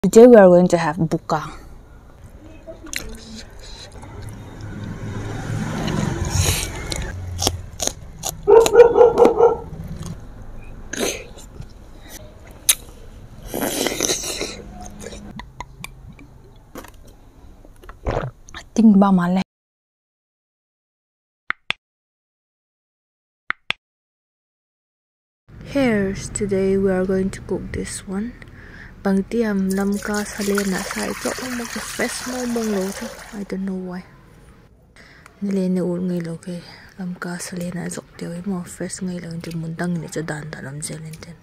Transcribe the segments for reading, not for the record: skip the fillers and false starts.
Today we are going to have mukbang. Ting ba male. Here's today we are going to cook this one. Bang tiam lam ka salena sai chok mo ko fresh mo mong lo chu. I don't know why. Nile ne ul ngai lo ke lam ka salena zok teo mo fresh ngai lo ju mun dang ni chu dan da lam jelenten.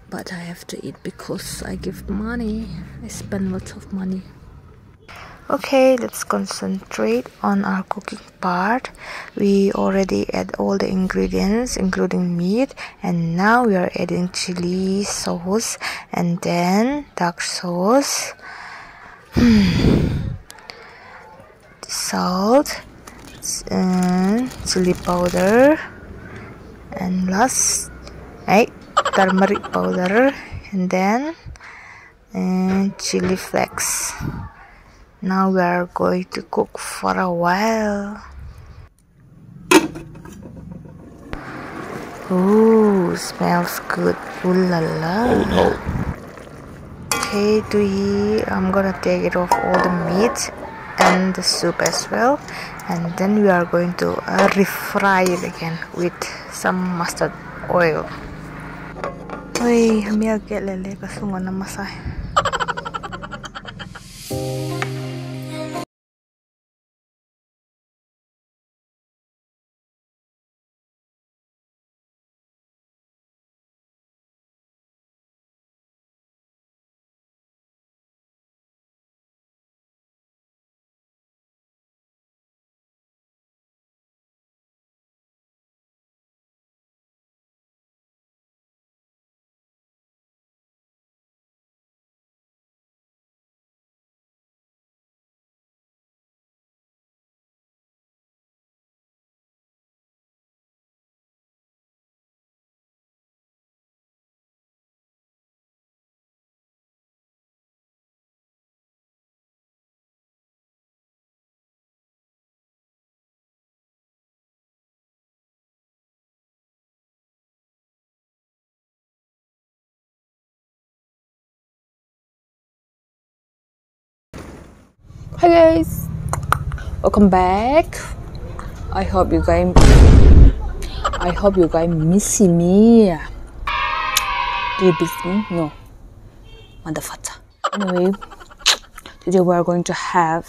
But I have to eat because I give money. I spend lots of money. Okay, let's concentrate on our cooking part. We already add all the ingredients including meat, and now we are adding chili sauce and then dark sauce, salt and chili powder, and last turmeric powder, and then chili flakes. Now we are going to cook for a while. Ooh, smells good. Ooh la la. Oh no. Okay, I'm gonna take it off all the meat and the soup as well, and then we are going to refry it again with some mustard oil. Oi, hamil get lele kasungan na masay. Hi guys, welcome back. I hope you guys miss me. Do you miss me? No, motherfucker. Anyway, today we are going to have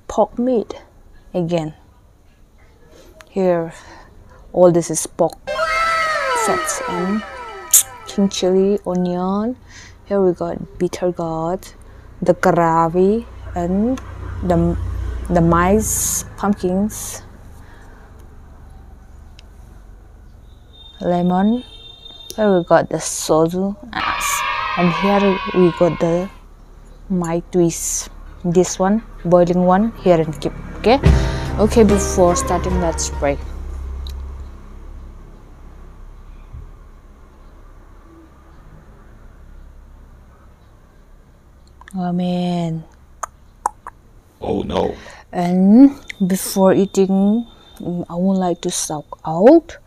pork meat again. Here, all this is pork fats and king chili, onion. Here we got bitter gourd, the gravy, and the maize pumpkins, lemon. Here we got the soju and here we got the Mai Antui. This one, boiling one, here and keep. Okay, before starting, let's pray. Amen. Oh no. And before eating, I would like to shout out,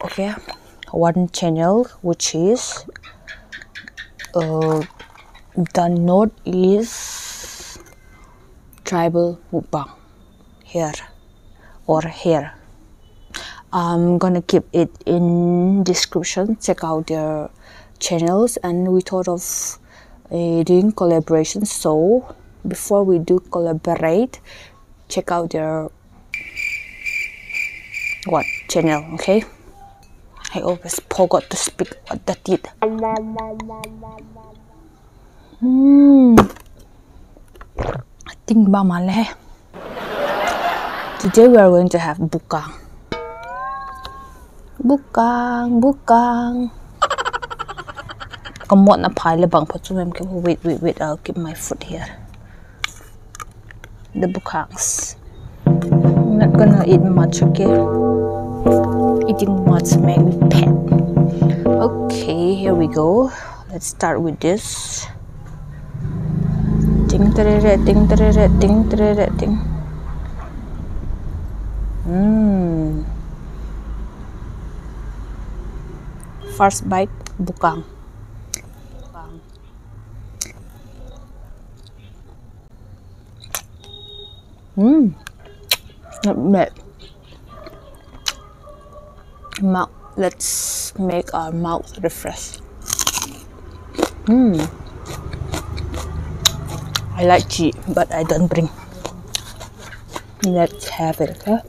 okay, one channel which is the Northeast Tribal Mukbang here. I'm gonna keep it in description. Check out their channels, and we thought of doing collaboration. So before we do collaborate, check out their channel. Okay, I always forgot to speak what that did. Ting ba male. Today we are going to have mukbang. Come on, pile bang wait, I'll keep my foot here. The mukbangs. I'm not gonna eat much, okay? Eating much make me fat. Okay, here we go. Let's start with this. ting tereret ting tereret ting tereret ting. First bite, bukang. Not bad. Let's make our mouth refresh. I like cheese, but I don't bring. Let's have it, okay?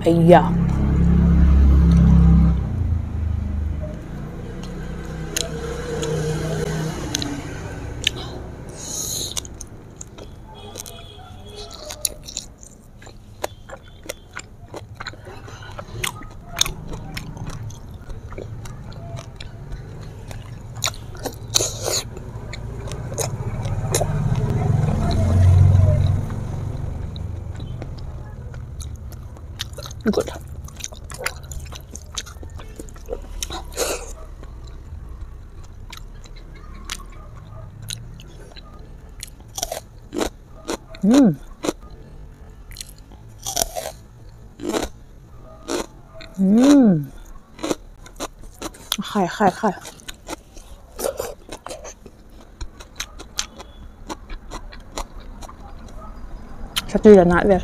Yeah. Good. Khai. Satu dah nak biar.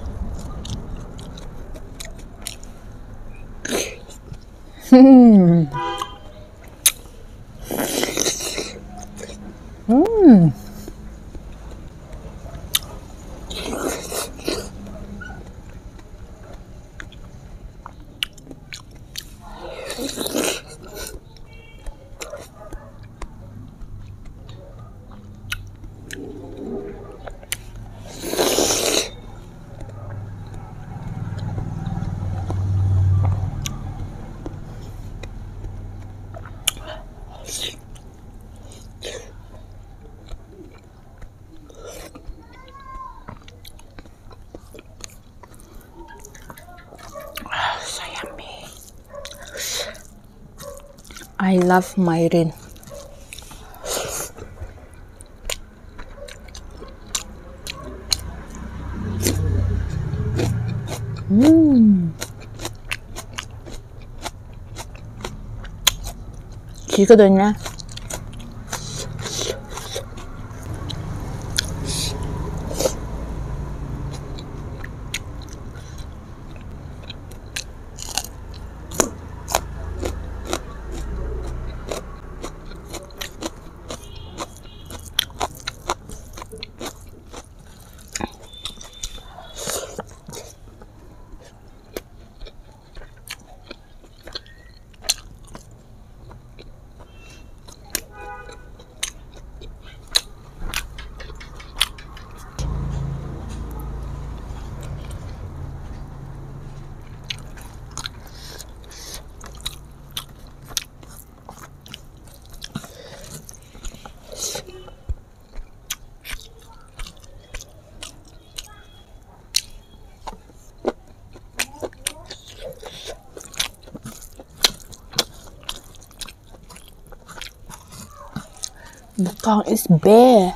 I love myrin. Gi거든요. Mukbang is bare.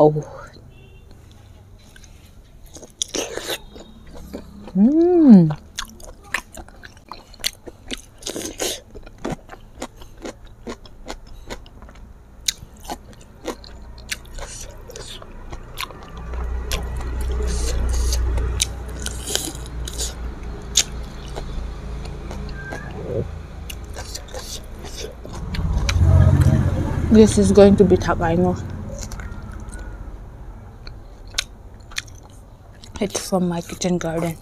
Oh. This is going to be tough, I know. It's from my kitchen garden.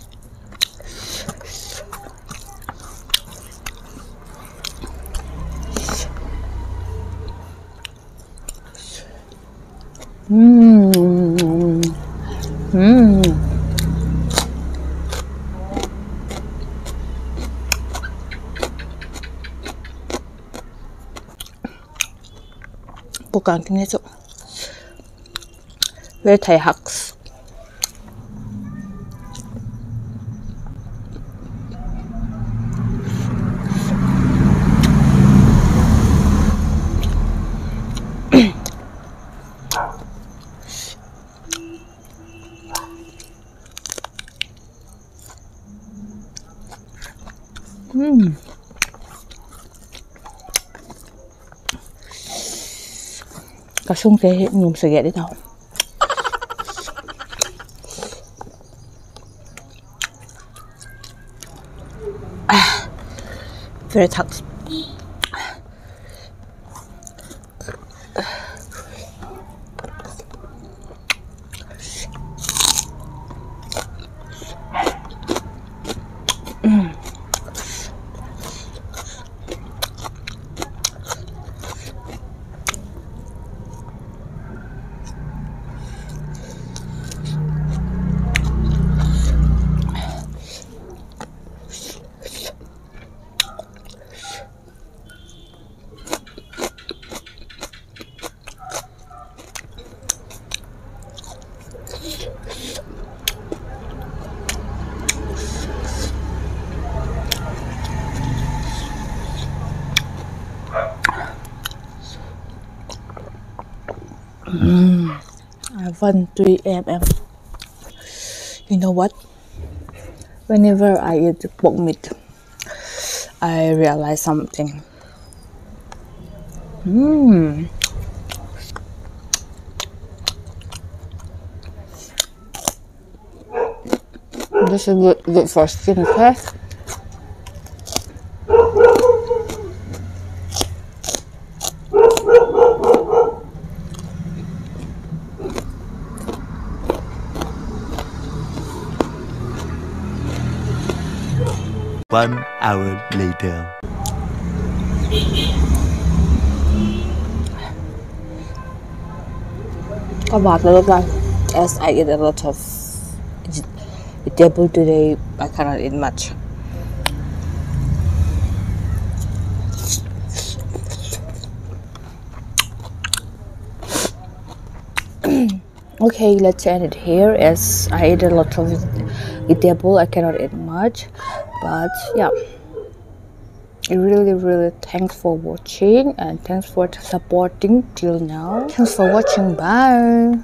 Bukan kinito. Very Thai hacks. Kasung te nhum spaghetti now. Very tough. I want 3 mm. You know what? Whenever I eat pork meat, I realize something. This is good for skin, okay? One hour later. As I eat a lot of vegetable today, I cannot eat much. Okay, let's end it here. As I ate a lot of vegetable, I cannot eat much. But yeah, really thanks for watching and thanks for supporting till now. Thanks for watching. Bye.